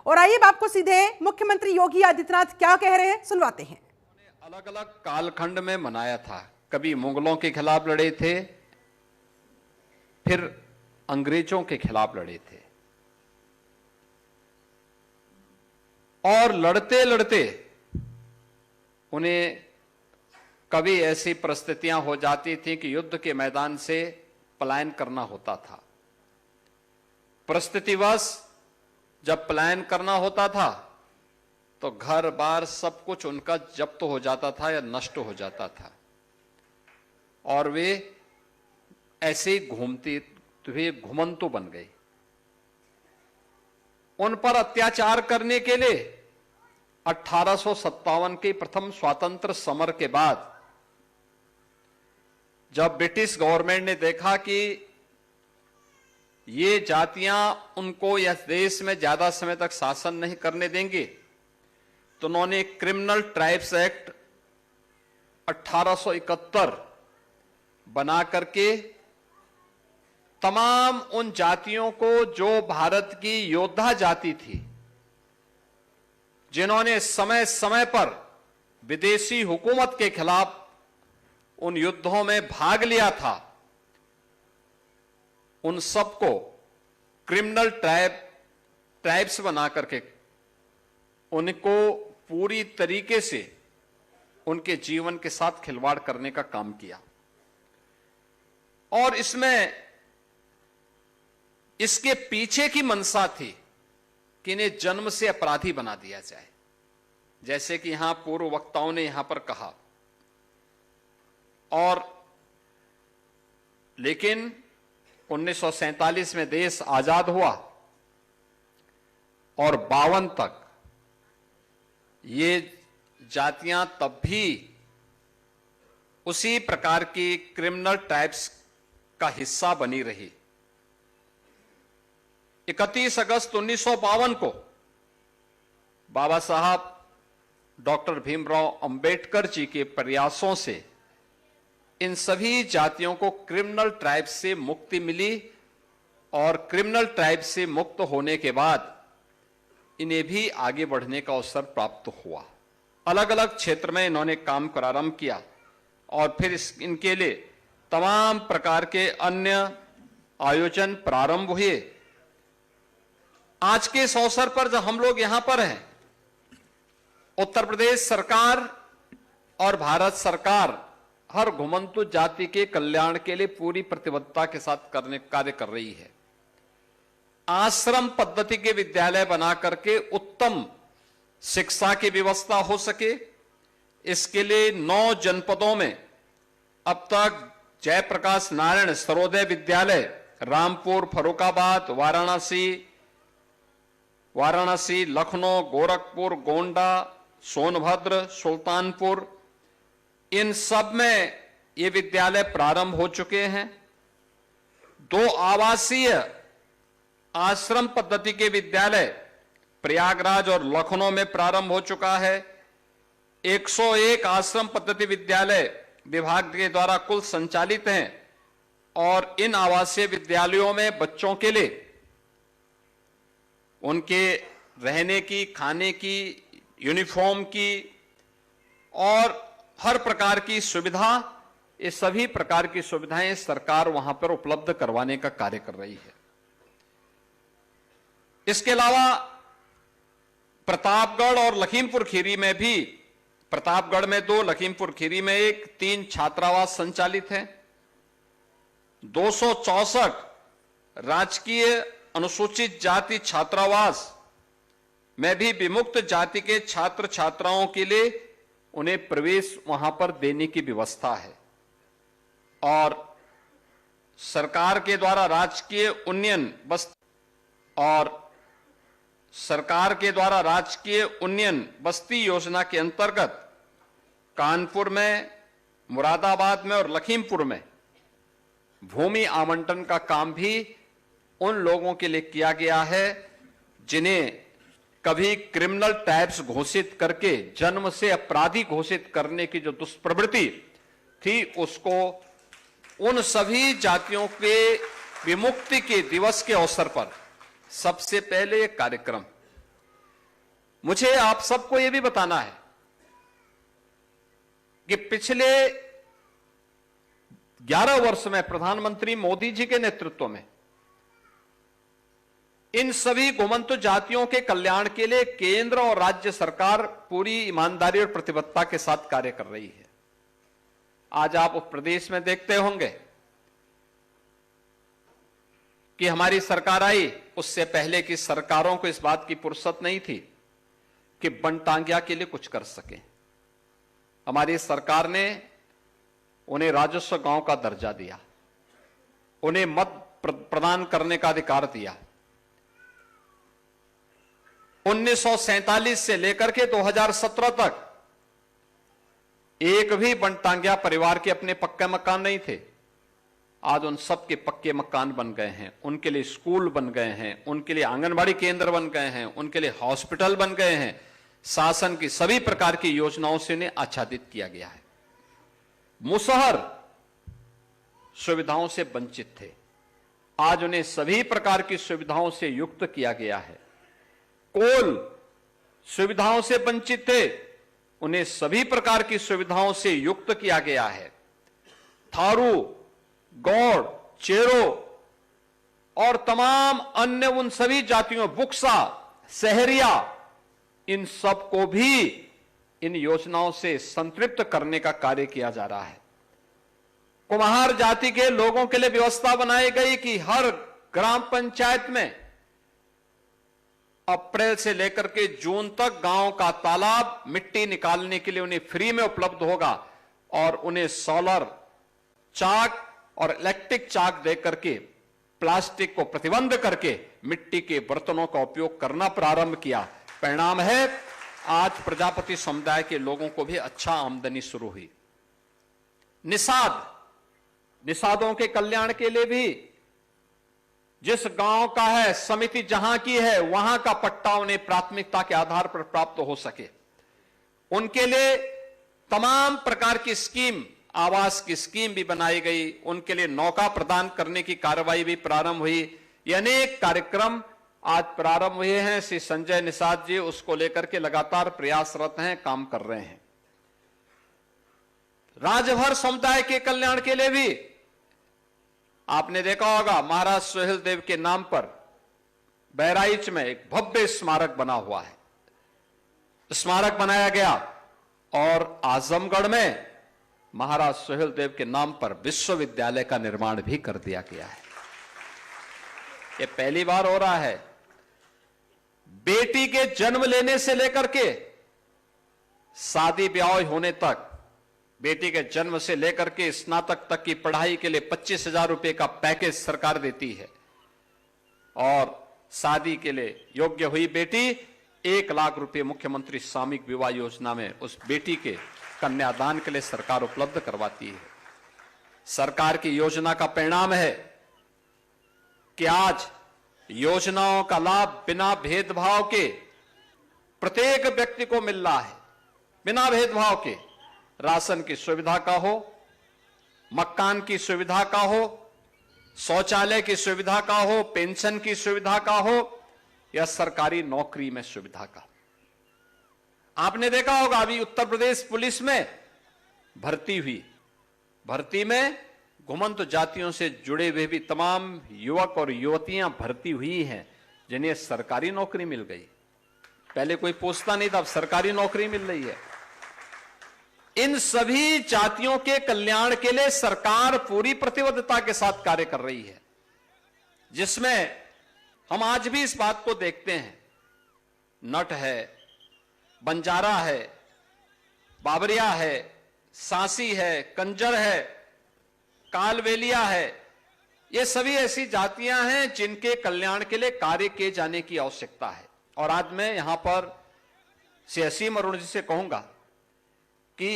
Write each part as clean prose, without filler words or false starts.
और आइए आपको सीधे मुख्यमंत्री योगी आदित्यनाथ क्या कह रहे हैं सुनवाते हैं। अलग अलग कालखंड में मनाया था। कभी मुगलों के खिलाफ लड़े थे, फिर अंग्रेजों के खिलाफ लड़े थे, और लड़ते लड़ते उन्हें कभी ऐसी परिस्थितियां हो जाती थी कि युद्ध के मैदान से पलायन करना होता था। परिस्थितिवश जब पलायन करना होता था तो घर बार सब कुछ उनका जब्त हो जाता था या नष्ट हो जाता था, और वे ऐसे ही घूमते हुए घुमंतु बन गए। उन पर अत्याचार करने के लिए 1857 के प्रथम स्वातंत्र समर के बाद जब ब्रिटिश गवर्नमेंट ने देखा कि ये जातियां उनको इस देश में ज्यादा समय तक शासन नहीं करने देंगे, तो उन्होंने क्रिमिनल ट्राइब्स एक्ट 1871 बना करके तमाम उन जातियों को जो भारत की योद्धा जाति थी, जिन्होंने समय समय पर विदेशी हुकूमत के खिलाफ उन युद्धों में भाग लिया था, उन सबको क्रिमिनल ट्राइब्स बना करके उनको पूरी तरीके से उनके जीवन के साथ खिलवाड़ करने का काम किया। और इसके पीछे की मंशा थी कि इन्हें जन्म से अपराधी बना दिया जाए, जैसे कि यहां पूर्व वक्ताओं ने यहां पर कहा। और लेकिन 1947 में देश आजाद हुआ और 52 तक ये जातियां तब भी उसी प्रकार की क्रिमिनल ट्राइब्स का हिस्सा बनी रही। 31 अगस्त 1952 को बाबा साहब डॉक्टर भीमराव अंबेडकर जी के प्रयासों से इन सभी जातियों को क्रिमिनल ट्राइब्स से मुक्ति मिली, और क्रिमिनल ट्राइब्स से मुक्त होने के बाद इन्हें भी आगे बढ़ने का अवसर प्राप्त हुआ। अलग अलग क्षेत्र में इन्होंने काम प्रारंभ किया और फिर इनके लिए तमाम प्रकार के अन्य आयोजन प्रारंभ हुए। आज के इस अवसर पर जब हम लोग यहां पर हैं, उत्तर प्रदेश सरकार और भारत सरकार हर घुमंतु जाति के कल्याण के लिए पूरी प्रतिबद्धता के साथ कार्य कर रही है। आश्रम पद्धति के विद्यालय बना करके उत्तम शिक्षा की व्यवस्था हो सके, इसके लिए 9 जनपदों में अब तक जयप्रकाश नारायण सर्वोदय विद्यालय रामपुर, फर्रुखाबाद, वाराणसी, लखनऊ, गोरखपुर, गोंडा, सोनभद्र, सुल्तानपुर, इन सब में ये विद्यालय प्रारंभ हो चुके हैं। 2 आवासीय आश्रम पद्धति के विद्यालय प्रयागराज और लखनऊ में प्रारंभ हो चुका है। 101 आश्रम पद्धति विद्यालय विभाग के द्वारा कुल संचालित हैं, और इन आवासीय विद्यालयों में बच्चों के लिए उनके रहने की, खाने की, यूनिफॉर्म की और हर प्रकार की सुविधा, ये सभी प्रकार की सुविधाएं सरकार वहां पर उपलब्ध करवाने का कार्य कर रही है। इसके अलावा प्रतापगढ़ और लखीमपुर खीरी में भी, प्रतापगढ़ में 2, लखीमपुर खीरी में 1, 3 छात्रावास संचालित हैं। 264 राजकीय अनुसूचित जाति छात्रावास में भी विमुक्त जाति के छात्र छात्राओं के लिए उन्हें प्रवेश वहां पर देने की व्यवस्था है। और सरकार के द्वारा राजकीय उन्नयन बस्ती योजना के अंतर्गत कानपुर में, मुरादाबाद में और लखीमपुर में भूमि आवंटन का काम भी उन लोगों के लिए किया गया है जिन्हें कभी क्रिमिनल ट्राइब्स घोषित करके जन्म से अपराधी घोषित करने की जो दुष्प्रवृत्ति थी, उसको उन सभी जातियों के विमुक्ति के दिवस के अवसर पर सबसे पहले एक कार्यक्रम मुझे आप सबको यह भी बताना है कि पिछले 11 वर्ष में प्रधानमंत्री मोदी जी के नेतृत्व में इन सभी घुमंतु जातियों के कल्याण के लिए केंद्र और राज्य सरकार पूरी ईमानदारी और प्रतिबद्धता के साथ कार्य कर रही है। आज आप उस प्रदेश में देखते होंगे कि हमारी सरकार आई, उससे पहले की सरकारों को इस बात की फुर्सत नहीं थी कि बनटांगिया के लिए कुछ कर सके। हमारी सरकार ने उन्हें राजस्व गांव का दर्जा दिया, उन्हें मत प्रदान करने का अधिकार दिया। 1947 से लेकर के 2017 तक एक भी बनटांगिया परिवार के अपने पक्के मकान नहीं थे। आज उन सबके पक्के मकान बन गए हैं, उनके लिए स्कूल बन गए हैं, उनके लिए आंगनबाड़ी केंद्र बन गए हैं, उनके लिए हॉस्पिटल बन गए हैं। शासन की सभी प्रकार की योजनाओं से उन्हें आच्छादित किया गया है। मुसहर सुविधाओं से वंचित थे, आज उन्हें सभी प्रकार की सुविधाओं से युक्त किया गया है। कोल सुविधाओं से वंचित थे, उन्हें सभी प्रकार की सुविधाओं से युक्त किया गया है। थारू, गौड़, चेरो और तमाम अन्य उन सभी जातियों, बुक्सा, सहरिया, इन सब को भी इन योजनाओं से संतृप्त करने का कार्य किया जा रहा है। कुम्हार जाति के लोगों के लिए व्यवस्था बनाई गई कि हर ग्राम पंचायत में अप्रैल से लेकर के जून तक गांव का तालाब मिट्टी निकालने के लिए उन्हें फ्री में उपलब्ध होगा और उन्हें सोलर चाक और इलेक्ट्रिक चाक देकर के प्लास्टिक को प्रतिबंध करके मिट्टी के बर्तनों का उपयोग करना प्रारंभ किया। परिणाम है आज प्रजापति समुदाय के लोगों को भी अच्छा आमदनी शुरू हुई। निषादों के कल्याण के लिए भी जिस गांव का है, समिति जहां की है, वहां का पट्टा उन्हें प्राथमिकता के आधार पर प्राप्त हो सके, उनके लिए तमाम प्रकार की स्कीम, आवास की स्कीम भी बनाई गई। उनके लिए नौका प्रदान करने की कार्रवाई भी प्रारंभ हुई। ये अनेक कार्यक्रम आज प्रारंभ हुए हैं। श्री संजय निषाद जी उसको लेकर के लगातार प्रयासरत हैं, काम कर रहे हैं। राजभर समुदाय के कल्याण के लिए भी आपने देखा होगा, महाराज सोहेल देव के नाम पर बहराइच में एक भव्य स्मारक बना हुआ है। स्मारक बनाया गया और आजमगढ़ में महाराज सोहेल देव के नाम पर विश्वविद्यालय का निर्माण भी कर दिया गया है। यह पहली बार हो रहा है। बेटी के जन्म लेने से लेकर के शादी ब्याह होने तक, बेटी के जन्म से लेकर के स्नातक तक की पढ़ाई के लिए 25,000 रुपए का पैकेज सरकार देती है और शादी के लिए योग्य हुई बेटी 1 लाख रुपए मुख्यमंत्री सामूहिक विवाह योजना में उस बेटी के कन्यादान के लिए सरकार उपलब्ध करवाती है। सरकार की योजना का परिणाम है कि आज योजनाओं का लाभ बिना भेदभाव के प्रत्येक व्यक्ति को मिल रहा है। बिना भेदभाव के राशन की सुविधा का हो, मकान की सुविधा का हो, शौचालय की सुविधा का हो, पेंशन की सुविधा का हो या सरकारी नौकरी में सुविधा का। आपने देखा होगा अभी उत्तर प्रदेश पुलिस में भर्ती हुई, भर्ती में घुमंतु जातियों से जुड़े हुए भी तमाम युवक और युवतियां भर्ती हुई हैं जिन्हें सरकारी नौकरी मिल गई। पहले कोई पूछता नहीं था, अब सरकारी नौकरी मिल रही है। इन सभी जातियों के कल्याण के लिए सरकार पूरी प्रतिबद्धता के साथ कार्य कर रही है, जिसमें हम आज भी इस बात को देखते हैं। नट है, बंजारा है, बाबरिया है, सांसी है, कंजर है, कालवेलिया है, ये सभी ऐसी जातियां हैं जिनके कल्याण के लिए कार्य किए जाने की आवश्यकता है। और आज मैं यहां पर श्री असीम अरुण जी से कहूंगा कि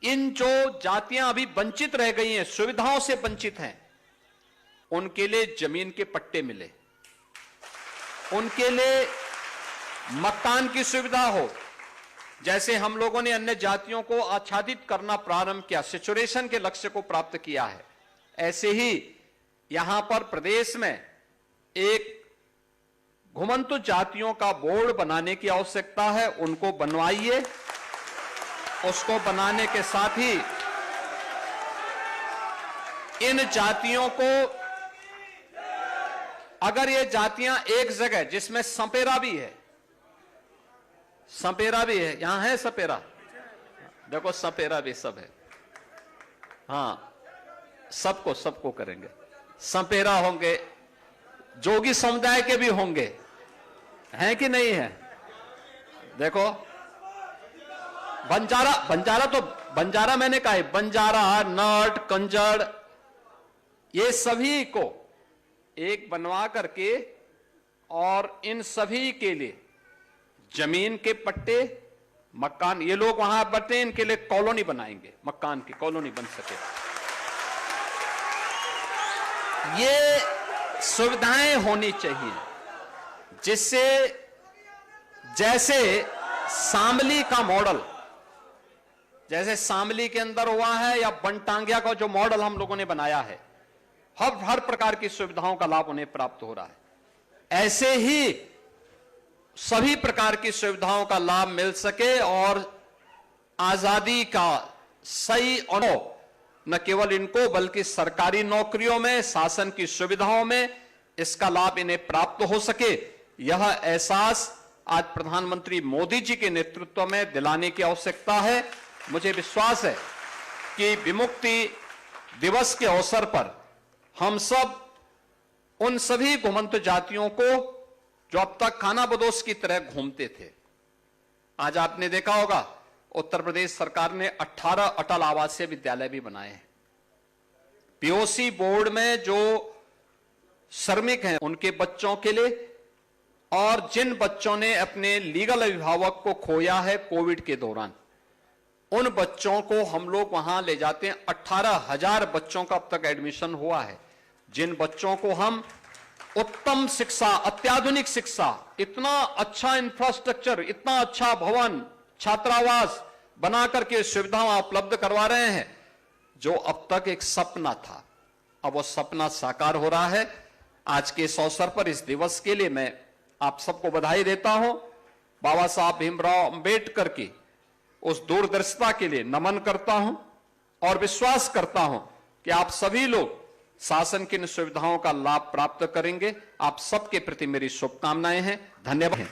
इन जो जातियां अभी वंचित रह गई हैं, सुविधाओं से वंचित हैं, उनके लिए जमीन के पट्टे मिले, उनके लिए मकान की सुविधा हो। जैसे हम लोगों ने अन्य जातियों को आच्छादित करना प्रारंभ किया, सेचुरेशन के लक्ष्य को प्राप्त किया है, ऐसे ही यहां पर प्रदेश में एक घुमंतु जातियों का बोर्ड बनाने की आवश्यकता है, उनको बनवाइए। उसको बनाने के साथ ही इन जातियों को, अगर ये जातियां एक जगह, जिसमें सपेरा भी है, सपेरा भी है, यहां है सपेरा, देखो सपेरा भी सब है, हां, सबको करेंगे। सपेरा होंगे, जोगी समुदाय के भी होंगे, हैं कि नहीं है? देखो बंजारा मैंने कहा है, बंजारा, नट, कंजड़, ये सभी को एक बनवा करके और इन सभी के लिए जमीन के पट्टे, मकान, ये लोग वहां बटे, इनके लिए कॉलोनी बनाएंगे, मकान की कॉलोनी बन सके। ये सुविधाएं होनी चाहिए, जिससे जैसे शामली का मॉडल, जैसे शामली के अंदर हुआ है, या बनटांगिया का जो मॉडल हम लोगों ने बनाया है, हर प्रकार की सुविधाओं का लाभ उन्हें प्राप्त हो रहा है। ऐसे ही सभी प्रकार की सुविधाओं का लाभ मिल सके और आजादी का सही अनुभव न केवल इनको बल्कि सरकारी नौकरियों में, शासन की सुविधाओं में इसका लाभ इन्हें प्राप्त हो सके, यह एहसास आज प्रधानमंत्री मोदी जी के नेतृत्व में दिलाने की आवश्यकता है। मुझे विश्वास है कि विमुक्ति दिवस के अवसर पर हम सब उन सभी घुमंतु जातियों को जो अब तक खानाबदोश की तरह घूमते थे, आज आपने देखा होगा उत्तर प्रदेश सरकार ने 18 अटल आवासीय विद्यालय भी बनाए हैं। पीओसी बोर्ड में जो श्रमिक हैं उनके बच्चों के लिए, और जिन बच्चों ने अपने लीगल अभिभावक को खोया है कोविड के दौरान, उन बच्चों को हम लोग वहां ले जाते हैं। 18,000 बच्चों का अब तक एडमिशन हुआ है, जिन बच्चों को हम उत्तम शिक्षा, अत्याधुनिक शिक्षा, इतना अच्छा इंफ्रास्ट्रक्चर, इतना अच्छा भवन, छात्रावास बना करके सुविधाएं उपलब्ध करवा रहे हैं, जो अब तक एक सपना था, अब वो सपना साकार हो रहा है। आज के इस अवसर पर, इस दिवस के लिए मैं आप सबको बधाई देता हूं। बाबा साहब भीमराव अंबेडकर की उस दूरदर्शिता के लिए नमन करता हूं और विश्वास करता हूं कि आप सभी लोग शासन की इन सुविधाओं का लाभ प्राप्त करेंगे। आप सबके प्रति मेरी शुभकामनाएं हैं। धन्यवाद।